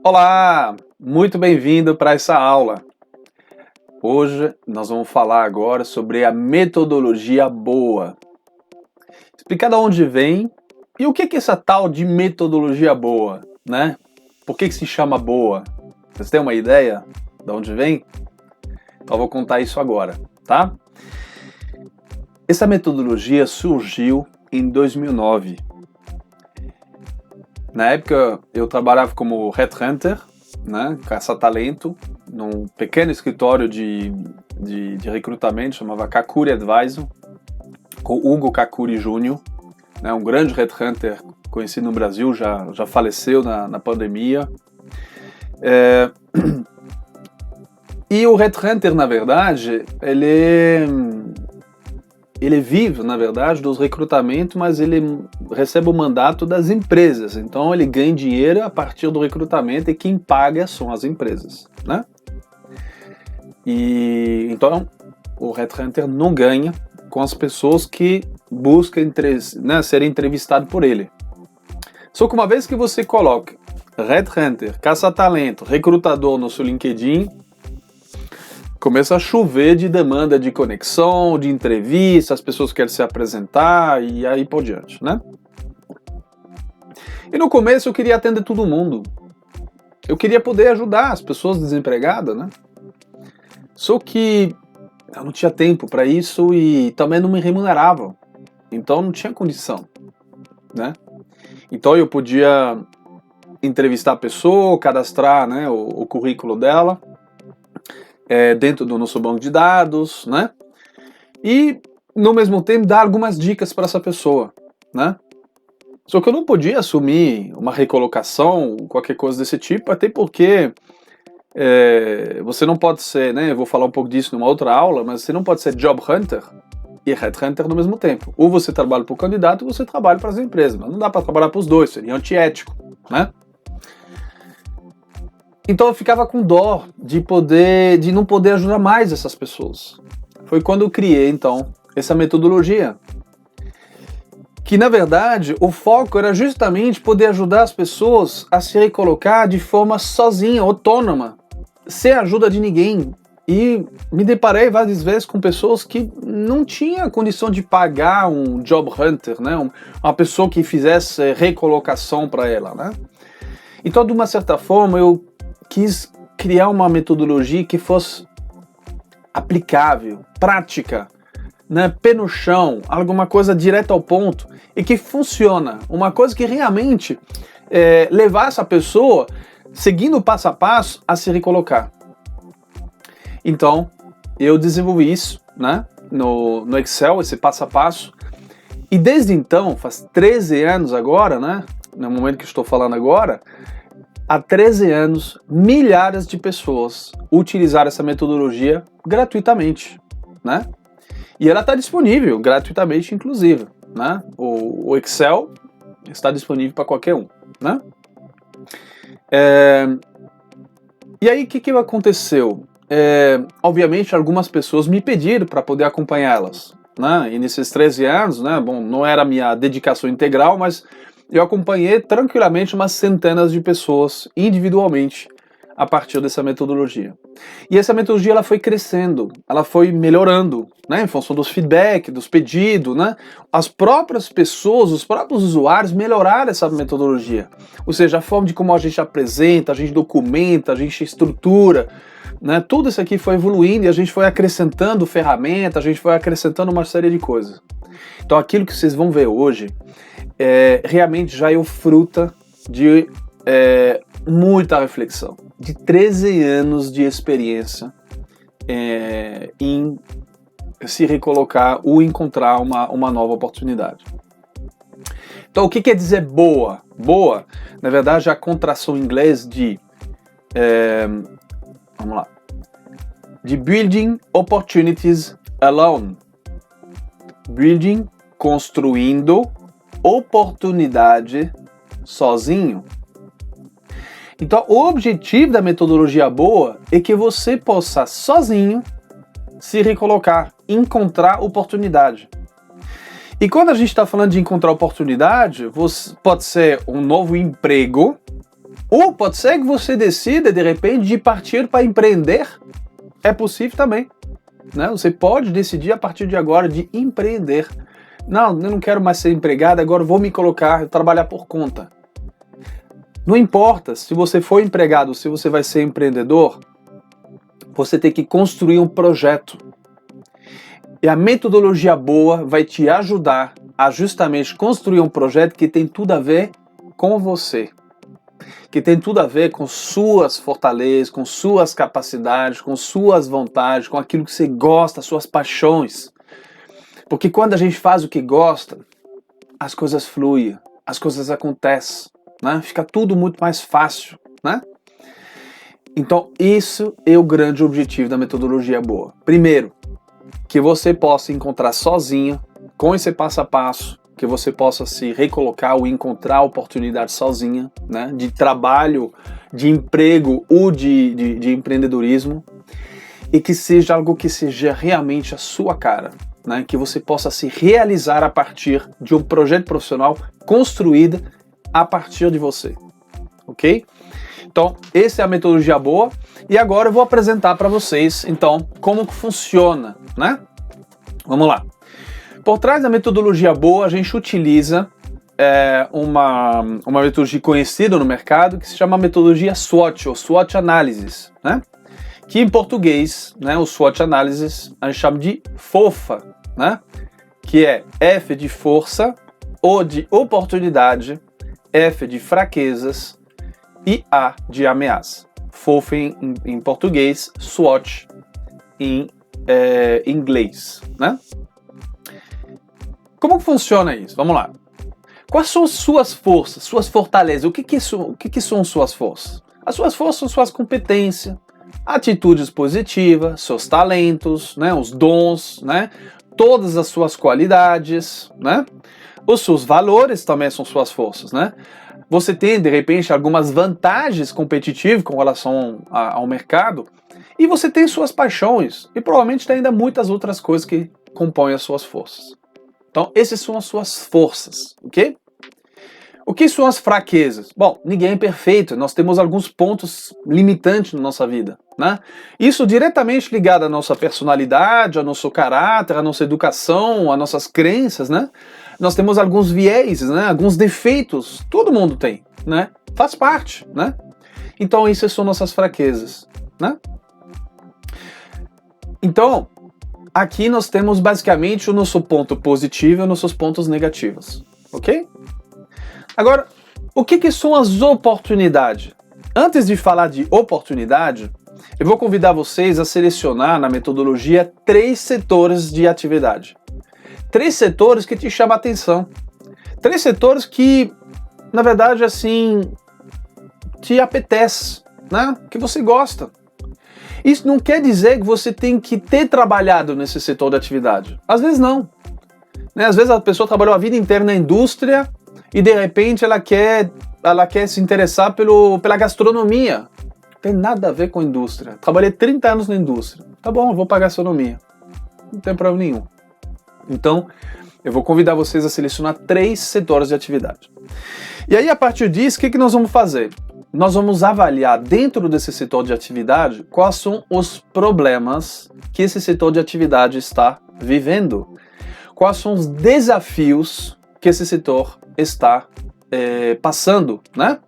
Olá, muito bem-vindo para essa aula. Hoje nós vamos falar agora sobre a metodologia boa. Explicar de onde vem e o que é essa tal de metodologia boa, né? Por que se chama boa? Vocês têm uma ideia de onde vem? Então eu vou contar isso agora, tá? Essa metodologia surgiu em 2009. Na época eu trabalhava como headhunter, né, caça-talento, num pequeno escritório de recrutamento, chamava Kakuri Advisor, com Hugo Kakuri Jr., né, um grande headhunter conhecido no Brasil, já faleceu na pandemia. E o headhunter, na verdade, ele vive, na verdade, dos recrutamentos, mas ele recebe o mandato das empresas. Então ele ganha dinheiro a partir do recrutamento e quem paga são as empresas, né? E então o headhunter não ganha com as pessoas que buscam, né, serem entrevistadas por ele. Só que uma vez que você coloca headhunter, caça-talento, recrutador no seu LinkedIn, começa a chover de demanda de conexão, de entrevista, as pessoas querem se apresentar e aí por diante, né? E no começo eu queria atender todo mundo. Eu queria poder ajudar as pessoas desempregadas, né? Só que eu não tinha tempo para isso e também não me remunerava. Então não tinha condição, né? Então eu podia entrevistar a pessoa, cadastrar, né, o currículo dela, dentro do nosso banco de dados, né? E, no mesmo tempo, dar algumas dicas para essa pessoa, né? Só que eu não podia assumir uma recolocação, qualquer coisa desse tipo, até porque você não pode ser, né? Eu vou falar um pouco disso numa outra aula, mas você não pode ser job hunter e headhunter no mesmo tempo. Ou você trabalha para o candidato ou você trabalha para as empresas, mas não dá para trabalhar para os dois, seria antiético, né? Então eu ficava com dó de não poder ajudar mais essas pessoas. Foi quando eu criei, então, essa metodologia. Que, na verdade, o foco era justamente poder ajudar as pessoas a se recolocar de forma sozinha, autônoma, sem a ajuda de ninguém. E me deparei várias vezes com pessoas que não tinham condição de pagar um job hunter, né? Uma pessoa que fizesse recolocação para ela, né? Então, de uma certa forma, eu quis criar uma metodologia que fosse aplicável, prática, né, pé no chão, alguma coisa direta ao ponto e que funciona, uma coisa que realmente levasse a pessoa, seguindo o passo a passo, a se recolocar. Então, eu desenvolvi isso, né, no Excel, esse passo a passo, e desde então, faz 13 anos agora, né, no momento que estou falando agora, há 13 anos, milhares de pessoas utilizaram essa metodologia gratuitamente, né? E ela está disponível gratuitamente, inclusive, né? O Excel está disponível para qualquer um, né? E aí, o que aconteceu? Obviamente, algumas pessoas me pediram para poder acompanhá-las, né? E nesses 13 anos, né? Bom, não era a minha dedicação integral, mas eu acompanhei tranquilamente umas centenas de pessoas individualmente a partir dessa metodologia. E essa metodologia ela foi crescendo, ela foi melhorando, né, em função dos feedback, dos pedidos, né? As próprias pessoas, os próprios usuários melhoraram essa metodologia. Ou seja, a forma de como a gente apresenta, a gente documenta, a gente estrutura, né? Tudo isso aqui foi evoluindo e a gente foi acrescentando ferramentas, a gente foi acrescentando uma série de coisas. Então aquilo que vocês vão ver hoje realmente já é o fruto de muita reflexão, de 13 anos de experiência em se recolocar ou encontrar uma nova oportunidade. Então, o que quer dizer boa? Boa, na verdade, é a contração em inglês de vamos lá, de building opportunities alone. Building, construindo oportunidade sozinho. Então, o objetivo da metodologia boa é que você possa sozinho se recolocar, encontrar oportunidade. E quando a gente está falando de encontrar oportunidade, pode ser um novo emprego, Ou pode ser que você decida, de repente, de partir para empreender. É possível também, né? Você pode decidir a partir de agora de empreender. Não, eu não quero mais ser empregado, agora vou me colocar, trabalhar por conta. Não importa se você for empregado ou se você vai ser empreendedor, você tem que construir um projeto. E a metodologia boa vai te ajudar a justamente construir um projeto que tem tudo a ver com você. Que tem tudo a ver com suas fortalezas, com suas capacidades, com suas vontades, com aquilo que você gosta, suas paixões. Porque quando a gente faz o que gosta, as coisas fluem, as coisas acontecem, né? Fica tudo muito mais fácil, né? Então, isso é o grande objetivo da metodologia boa. Primeiro, que você possa encontrar sozinho, com esse passo a passo, que você possa se recolocar ou encontrar oportunidade sozinha, né? De trabalho, de emprego ou de empreendedorismo, e que seja algo que seja realmente a sua cara. Né, que você possa se realizar a partir de um projeto profissional construído a partir de você, ok? Então, essa é a metodologia boa, e agora eu vou apresentar para vocês, então, como que funciona, né? Vamos lá. Por trás da metodologia boa, a gente utiliza uma metodologia conhecida no mercado, que se chama metodologia SWOT, ou SWOT Analysis, né? Que em português, né, o SWOT Analysis, a gente chama de FOFA, né? Que é F de força, O de oportunidade, F de fraquezas e A de ameaça. FOFA em português, SWOT em inglês, né? Como que funciona isso? Vamos lá. Quais são suas forças, suas fortalezas? O que são suas forças? As suas forças são suas competências, atitudes positivas, seus talentos, né, os dons, né, todas as suas qualidades, né, os seus valores também são suas forças, né. Você tem, de repente, algumas vantagens competitivas com relação ao mercado, e você tem suas paixões, e provavelmente tem ainda muitas outras coisas que compõem as suas forças. Então, essas são as suas forças, ok? O que são as fraquezas? Bom, ninguém é perfeito, nós temos alguns pontos limitantes na nossa vida, né? Isso diretamente ligado à nossa personalidade, ao nosso caráter, à nossa educação, às nossas crenças, né? Nós temos alguns viés, né? Alguns defeitos, todo mundo tem, né? Faz parte, né? Então, essas são nossas fraquezas, né? Então, aqui nós temos basicamente o nosso ponto positivo e os nossos pontos negativos, ok? Agora, o que são as oportunidades? Antes de falar de oportunidade, eu vou convidar vocês a selecionar na metodologia 3 setores de atividade. 3 setores que te chamam a atenção. 3 setores que, na verdade, assim, te apetece, né? Que você gosta. Isso não quer dizer que você tem que ter trabalhado nesse setor de atividade. Às vezes não. Né? Às vezes a pessoa trabalhou a vida inteira na indústria e de repente ela quer se interessar pela gastronomia. Não tem nada a ver com a indústria. Trabalhei 30 anos na indústria. Tá bom, eu vou para a gastronomia. Não tem problema nenhum. Então, eu vou convidar vocês a selecionar 3 setores de atividade. E aí, a partir disso, o que nós vamos fazer? Nós vamos avaliar dentro desse setor de atividade quais são os problemas que esse setor de atividade está vivendo. Quais são os desafios que esse setor está passando, né?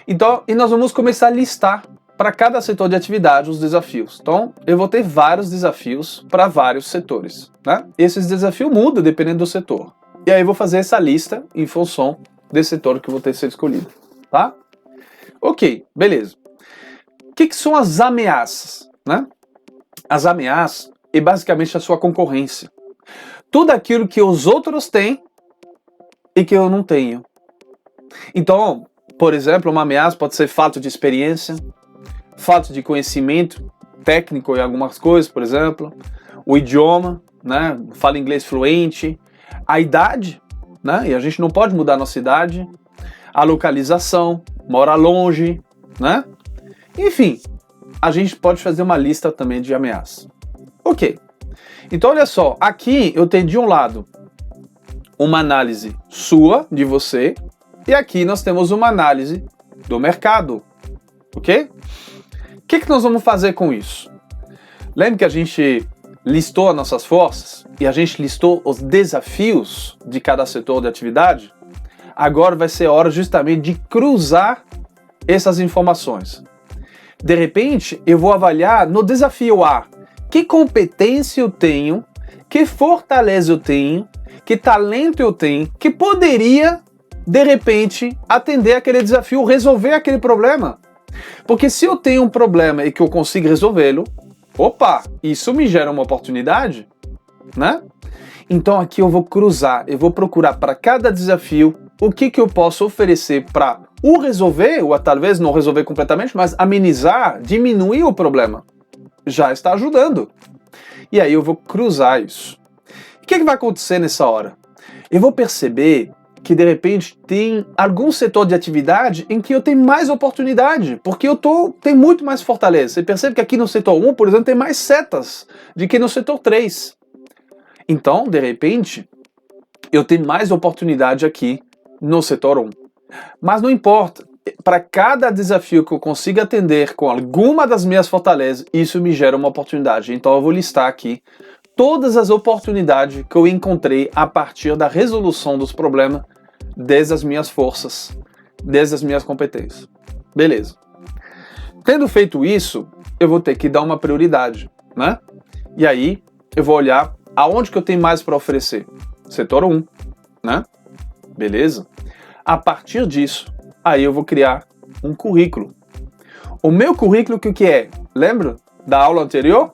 Então, e nós vamos começar a listar para cada setor de atividade os desafios. Então, eu vou ter vários desafios para vários setores, né? Esses desafios mudam dependendo do setor. E aí eu vou fazer essa lista em função desse setor que eu vou ter sido escolhido, tá? Ok, beleza. O que são as ameaças, né? As ameaças é basicamente a sua concorrência. Tudo aquilo que os outros têm e que eu não tenho. Então, por exemplo, uma ameaça pode ser falta de experiência, falta de conhecimento técnico em algumas coisas, por exemplo, o idioma, né? Fala inglês fluente, a idade, né? E a gente não pode mudar a nossa idade, a localização, mora longe, né? Enfim, a gente pode fazer uma lista também de ameaças. Ok. Então, olha só, aqui eu tenho de um lado uma análise sua, de você, e aqui nós temos uma análise do mercado, ok? O que nós vamos fazer com isso? Lembra que a gente listou as nossas forças e a gente listou os desafios de cada setor de atividade? Agora vai ser hora justamente de cruzar essas informações. De repente, eu vou avaliar no desafio A, que competência eu tenho, que fortaleza eu tenho, que talento eu tenho, que poderia, de repente, atender aquele desafio, resolver aquele problema. Porque se eu tenho um problema e que eu consigo resolvê-lo, opa, isso me gera uma oportunidade, né? Então aqui eu vou cruzar, eu vou procurar para cada desafio o que eu posso oferecer para o resolver, ou talvez não resolver completamente, mas amenizar, diminuir o problema. Já está ajudando. E aí eu vou cruzar isso. O que vai acontecer nessa hora? Eu vou perceber que de repente tem algum setor de atividade em que eu tenho mais oportunidade, porque tenho muito mais fortaleza. Você percebe que aqui no setor 1, por exemplo, tem mais setas do que no setor 3. Então, de repente, eu tenho mais oportunidade aqui no setor 1. Mas não importa, para cada desafio que eu consiga atender com alguma das minhas fortalezas, isso me gera uma oportunidade. Então eu vou listar aqui todas as oportunidades que eu encontrei a partir da resolução dos problemas desde as minhas forças, desde as minhas competências. Beleza. Tendo feito isso, eu vou ter que dar uma prioridade, né? E aí eu vou olhar aonde que eu tenho mais para oferecer. Setor 1, né? Beleza? A partir disso, aí eu vou criar um currículo. O meu currículo, o que é? Lembra da aula anterior?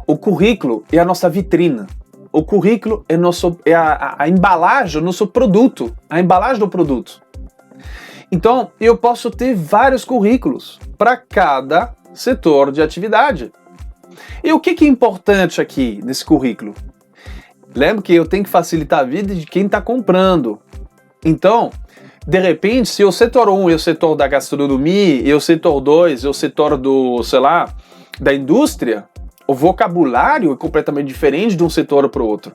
O currículo é a nossa vitrina. O currículo é a embalagem, o nosso produto, a embalagem do produto. Então, eu posso ter vários currículos para cada setor de atividade. E o que é importante aqui nesse currículo? Lembra que eu tenho que facilitar a vida de quem está comprando. Então, de repente, se o setor 1 é o setor da gastronomia, e o setor 2 é o setor da indústria, o vocabulário é completamente diferente de um setor para o outro.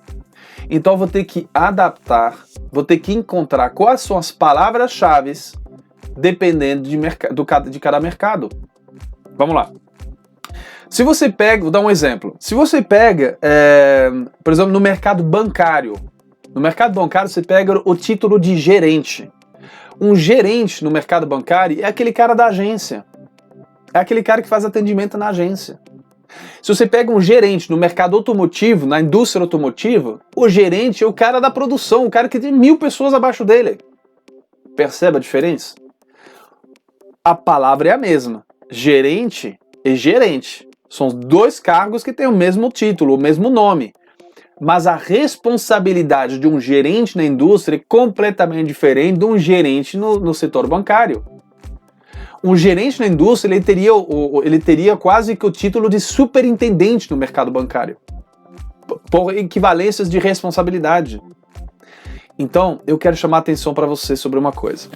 Então, eu vou ter que adaptar, vou ter que encontrar quais são as palavras-chave dependendo de cada mercado. Vamos lá. Se você pega, vou dar um exemplo. Se você pega, por exemplo, no mercado bancário. No mercado bancário você pega o título de gerente. Um gerente no mercado bancário é aquele cara da agência. É aquele cara que faz atendimento na agência. Se você pega um gerente no mercado automotivo, na indústria automotiva, o gerente é o cara da produção, o cara que tem 1000 pessoas abaixo dele. Percebe a diferença? A palavra é a mesma. Gerente e gerente. São dois cargos que têm o mesmo título, o mesmo nome. Mas a responsabilidade de um gerente na indústria é completamente diferente de um gerente no setor bancário. Um gerente na indústria ele teria quase que o título de superintendente no mercado bancário, por equivalências de responsabilidade. Então, eu quero chamar a atenção para você sobre uma coisa.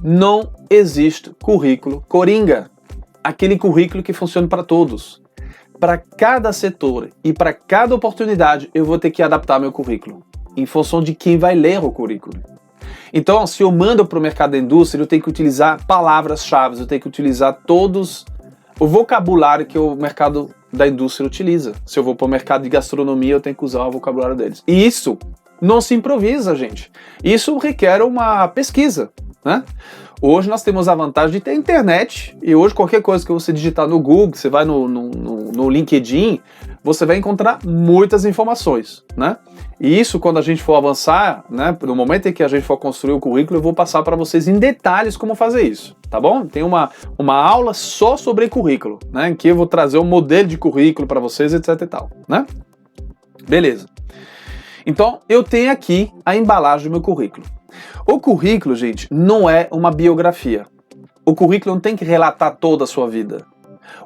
Não existe currículo coringa. Aquele currículo que funciona para todos. Para cada setor e para cada oportunidade, eu vou ter que adaptar meu currículo, em função de quem vai ler o currículo. Então, se eu mando para o mercado da indústria, eu tenho que utilizar palavras-chave, eu tenho que utilizar todos o vocabulário que o mercado da indústria utiliza. Se eu vou para o mercado de gastronomia, eu tenho que usar o vocabulário deles. E isso não se improvisa, gente. Isso requer uma pesquisa, né? Hoje nós temos a vantagem de ter internet, e hoje qualquer coisa que você digitar no Google, você vai no LinkedIn, você vai encontrar muitas informações, né? E isso, quando a gente for avançar, né, no momento em que a gente for construir o currículo, eu vou passar para vocês em detalhes como fazer isso, tá bom? Tem uma aula só sobre currículo, né, em que eu vou trazer um modelo de currículo para vocês, etc e tal, né? Beleza. Então, eu tenho aqui a embalagem do meu currículo. O currículo, gente, não é uma biografia. O currículo não tem que relatar toda a sua vida.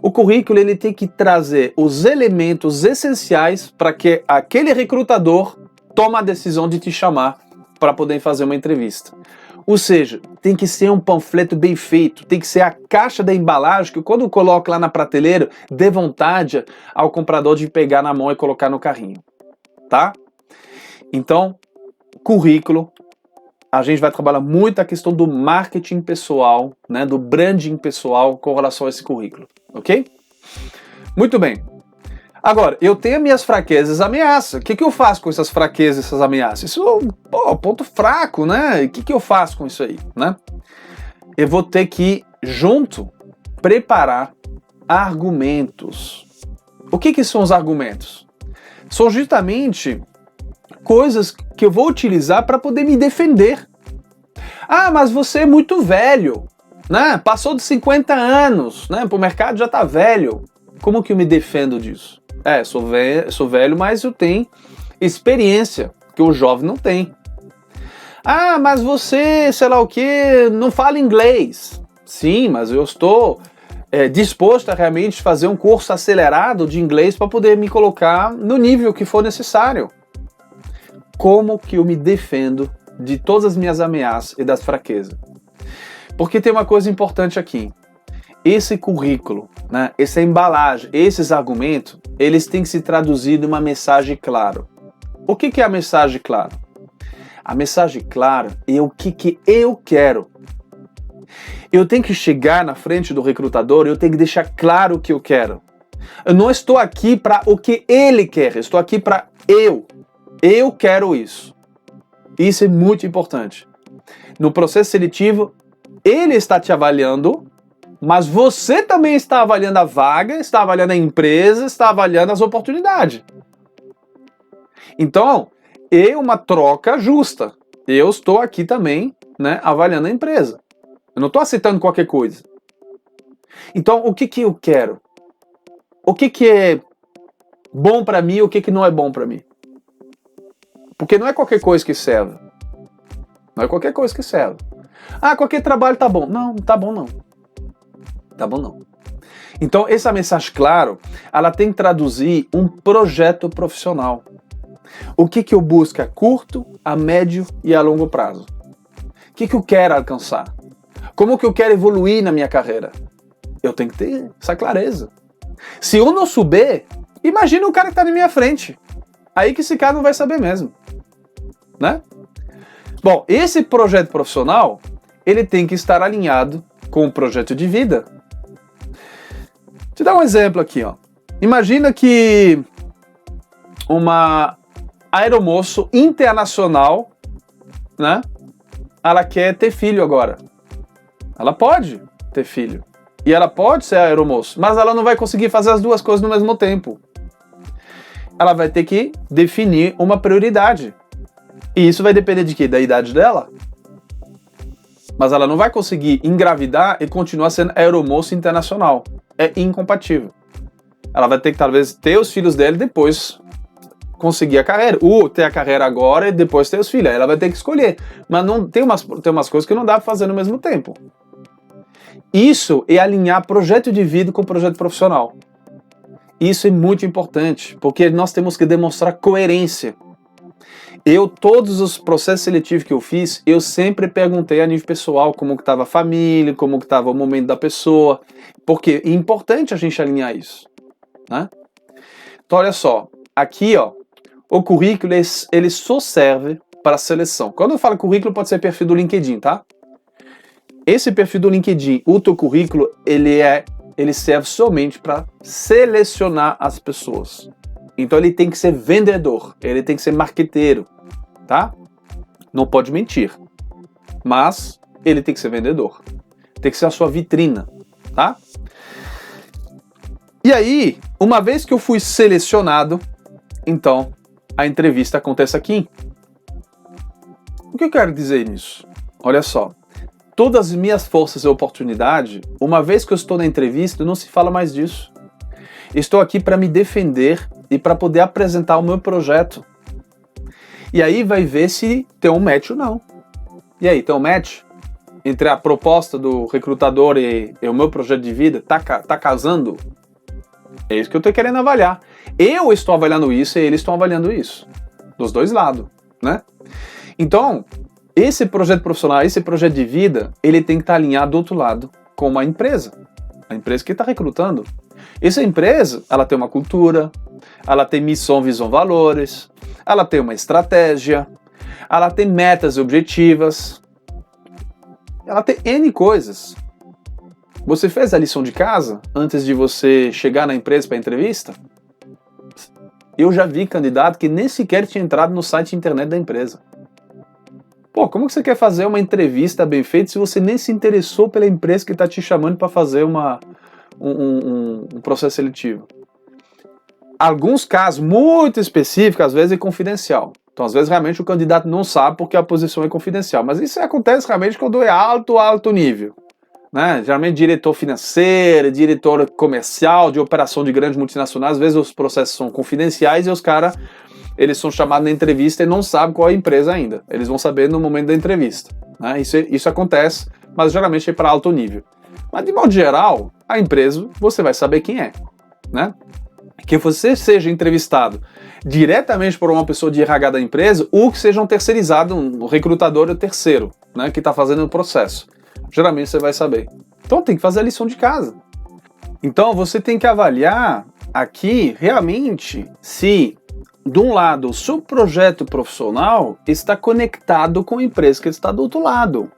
O currículo ele tem que trazer os elementos essenciais para que aquele recrutador tome a decisão de te chamar para poder fazer uma entrevista. Ou seja, tem que ser um panfleto bem feito, tem que ser a caixa da embalagem que quando coloca lá na prateleira, dê vontade ao comprador de pegar na mão e colocar no carrinho, tá? Então, currículo a gente vai trabalhar muito a questão do marketing pessoal, né, do branding pessoal com relação a esse currículo, ok? Muito bem. Agora, eu tenho minhas fraquezas e ameaças. O que eu faço com essas fraquezas e essas ameaças? Isso é um ponto fraco, né? O que eu faço com isso aí, né? Eu vou ter que, junto, preparar argumentos. O que são os argumentos? São justamente coisas que eu vou utilizar para poder me defender. Ah, mas você é muito velho, né? Passou de 50 anos, né? O mercado já está velho. Como que eu me defendo disso? Sou velho, mas eu tenho experiência que o jovem não tem. Ah, mas você, sei lá o que, não fala inglês. Sim, mas eu estou disposto a realmente fazer um curso acelerado de inglês para poder me colocar no nível que for necessário. Como que eu me defendo de todas as minhas ameaças e das fraquezas? Porque tem uma coisa importante aqui. Esse currículo, né, essa embalagem, esses argumentos, eles têm que se traduzir numa mensagem clara. O que é a mensagem clara? A mensagem clara é o que eu quero. Eu tenho que chegar na frente do recrutador, eu tenho que deixar claro o que eu quero. Eu não estou aqui para o que ele quer, eu estou aqui para eu. Eu quero isso. Isso é muito importante. No processo seletivo, ele está te avaliando, mas você também está avaliando a vaga, está avaliando a empresa, está avaliando as oportunidades. Então, é uma troca justa. Eu estou aqui também, né, avaliando a empresa. Eu não estou aceitando qualquer coisa. Então, o que eu quero? O que é bom para mim e o que não é bom para mim? Porque não é qualquer coisa que serve. Não é qualquer coisa que serve. Ah, qualquer trabalho tá bom. Não, tá bom não. Tá bom não. Então, essa mensagem, claro, ela tem que traduzir um projeto profissional. O que eu busco a curto, a médio e a longo prazo? O que eu quero alcançar? Como que eu quero evoluir na minha carreira? Eu tenho que ter essa clareza. Se eu não souber, imagina o cara que está na minha frente. Aí que esse cara não vai saber mesmo. Né? Bom, esse projeto profissional, ele tem que estar alinhado com o projeto de vida. Vou te dar um exemplo aqui, ó. Imagina que uma aeromoça internacional, né? Ela quer ter filho agora. Ela pode ter filho. E ela pode ser aeromoça, mas ela não vai conseguir fazer as duas coisas no mesmo tempo. Ela vai ter que definir uma prioridade. E isso vai depender de quê? Da idade dela. Mas ela não vai conseguir engravidar e continuar sendo aeromoça internacional. É incompatível. Ela vai ter que, talvez, ter os filhos dela e depois conseguir a carreira. Ou ter a carreira agora e depois ter os filhos. Aí ela vai ter que escolher. Mas não, tem umas coisas que não dá para fazer no mesmo tempo. Isso é alinhar projeto de vida com projeto profissional. Isso é muito importante, porque nós temos que demonstrar coerência. Todos os processos seletivos que eu fiz, eu sempre perguntei a nível pessoal como que estava a família, como que estava o momento da pessoa, porque é importante a gente alinhar isso, né? Então olha só, aqui ó, o currículo ele só serve para seleção. Quando eu falo currículo, pode ser perfil do LinkedIn, tá? Esse perfil do LinkedIn, o teu currículo, ele serve somente para selecionar as pessoas. Então ele tem que ser vendedor, ele tem que ser marqueteiro, tá? Não pode mentir, mas ele tem que ser vendedor. Tem que ser a sua vitrina, tá? E aí, uma vez que eu fui selecionado, então a entrevista acontece aqui. O que eu quero dizer nisso? Olha só. Todas as minhas forças e oportunidades, uma vez que eu estou na entrevista, não se fala mais disso. Estou aqui para me defender e para poder apresentar o meu projeto. E aí vai ver se tem um match ou não. E aí, tem um match? Entre a proposta do recrutador e o meu projeto de vida? Tá casando? É isso que eu estou querendo avaliar. Eu estou avaliando isso e eles estão avaliando isso. Dos dois lados, né? Então, esse projeto profissional, esse projeto de vida, ele tem que estar alinhado do outro lado com uma empresa. A empresa que está recrutando. Essa empresa, ela tem uma cultura, ela tem missão, visão, valores, ela tem uma estratégia, ela tem metas e objetivas, ela tem N coisas. Você fez a lição de casa antes de você chegar na empresa para a entrevista? Eu já vi candidato que nem sequer tinha entrado no site internet da empresa. Pô, como que você quer fazer uma entrevista bem feita se você nem se interessou pela empresa que está te chamando para fazer um processo seletivo? Alguns casos muito específicos, às vezes é confidencial. Então, às vezes, realmente, o candidato não sabe porque a posição é confidencial. Mas isso acontece realmente quando é alto nível. Né? Geralmente, diretor financeiro, diretor comercial, de operação de grandes multinacionais, às vezes os processos são confidenciais e os caras, eles são chamados na entrevista e não sabem qual é a empresa ainda. Eles vão saber no momento da entrevista. Né? Isso acontece, mas geralmente é para alto nível. Mas, de modo geral, a empresa, você vai saber quem é. Né? Que você seja entrevistado diretamente por uma pessoa de RH da empresa ou que seja um terceirizado, um recrutador ou terceiro, né, que está fazendo o processo. Geralmente você vai saber. Então tem que fazer a lição de casa. Então você tem que avaliar aqui realmente se, de um lado, o seu projeto profissional está conectado com a empresa que está do outro lado.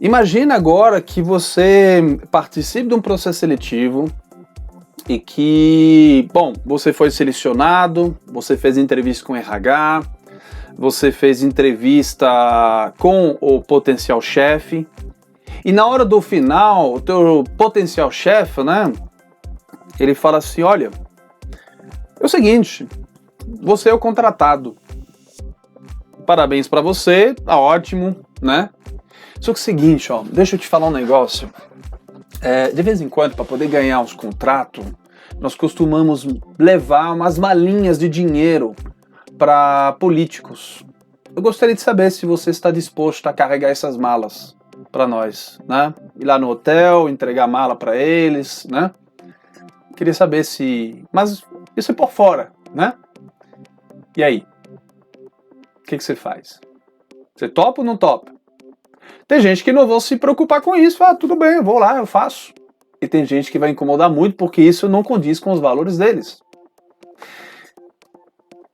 Imagina agora que você participe de um processo seletivo e que, bom, você foi selecionado, você fez entrevista com o RH, você fez entrevista com o potencial chefe, e na hora do final, o teu potencial chefe, né, ele fala assim, olha, é o seguinte, você é o contratado, parabéns pra você, tá ótimo, né, só que é o seguinte, ó, deixa eu te falar um negócio, de vez em quando, para poder ganhar uns contratos, nós costumamos levar umas malinhas de dinheiro para políticos. Eu gostaria de saber se você está disposto a carregar essas malas para nós, né? Ir lá no hotel, entregar a mala para eles, né? Queria saber se... Mas isso é por fora, né? E aí? O que você faz? Você topa ou não topa? Tem gente que não vão se preocupar com isso. Ah, tudo bem, eu vou lá, eu faço. E tem gente que vai incomodar muito porque isso não condiz com os valores deles.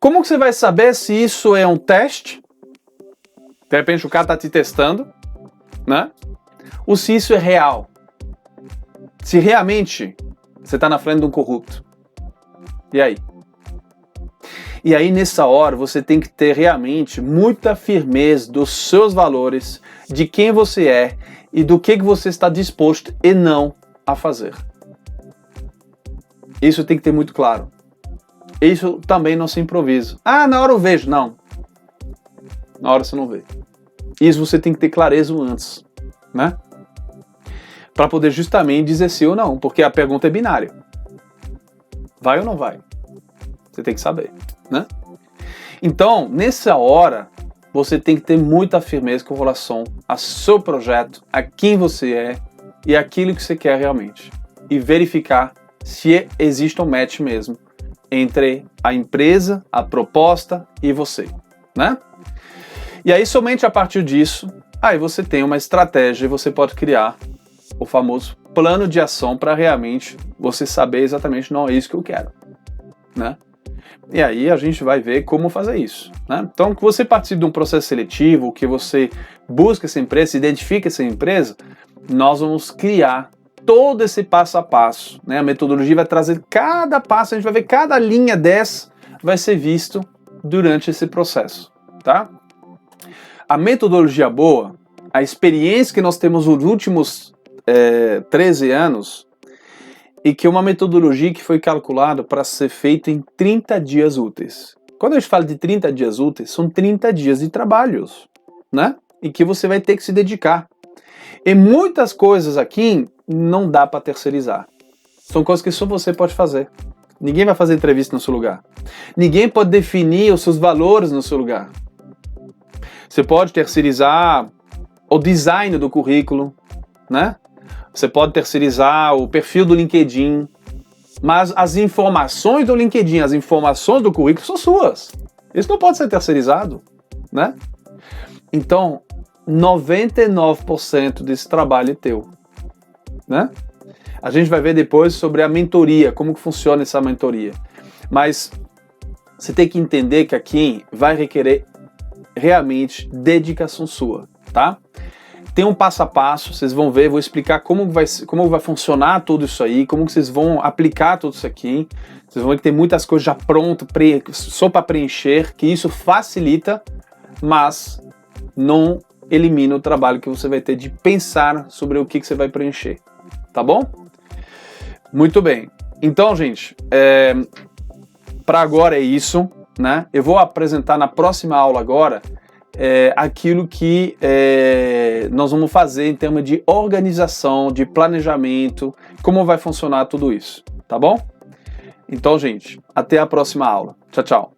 Como que você vai saber se isso é um teste? De repente o cara está te testando, né? Ou se isso é real? Se realmente você está na frente de um corrupto. E aí? E aí nessa hora você tem que ter realmente muita firmeza dos seus valores, de quem você é e do que você está disposto e não a fazer. Isso tem que ter muito claro. Isso também não se improvisa. Ah, na hora eu vejo. Não. Na hora você não vê. Isso você tem que ter clareza antes, né? Para poder justamente dizer sim ou não, porque a pergunta é binária. Vai ou não vai? Você tem que saber, né? Então, nessa hora, você tem que ter muita firmeza com relação ao seu projeto, a quem você é e aquilo que você quer realmente. E verificar se existe um match mesmo entre a empresa, a proposta e você, né? E aí, somente a partir disso, aí você tem uma estratégia e você pode criar o famoso plano de ação para realmente você saber exatamente, não é isso que eu quero, né? E aí a gente vai ver como fazer isso, né? Então, que você participe de um processo seletivo, que você busca essa empresa, identifica essa empresa, nós vamos criar todo esse passo a passo, né? A metodologia vai trazer cada passo, a gente vai ver cada linha dessa vai ser visto durante esse processo, tá? A metodologia boa, a experiência que nós temos nos últimos 13 anos, e que é uma metodologia que foi calculada para ser feita em 30 dias úteis. Quando a gente fala de 30 dias úteis, são 30 dias de trabalhos, né? E que você vai ter que se dedicar. E muitas coisas aqui não dá para terceirizar. São coisas que só você pode fazer. Ninguém vai fazer entrevista no seu lugar. Ninguém pode definir os seus valores no seu lugar. Você pode terceirizar o design do currículo, né? Você pode terceirizar o perfil do LinkedIn, mas as informações do LinkedIn, as informações do currículo são suas. Isso não pode ser terceirizado, né? Então, 99% desse trabalho é teu, né? A gente vai ver depois sobre a mentoria, como que funciona essa mentoria. Mas você tem que entender que aqui vai requerer realmente dedicação sua, tá? Tem um passo a passo, vocês vão ver, vou explicar como vai funcionar tudo isso aí, como que vocês vão aplicar tudo isso aqui. Vocês vão ver que tem muitas coisas já prontas, só para preencher, que isso facilita, mas não elimina o trabalho que você vai ter de pensar sobre o que você vai preencher, tá bom? Muito bem. Então, gente, para agora é isso, né? Eu vou apresentar na próxima aula agora aquilo que nós vamos fazer em termos de organização, de planejamento, como vai funcionar tudo isso, tá bom? Então, gente, até a próxima aula. Tchau, tchau.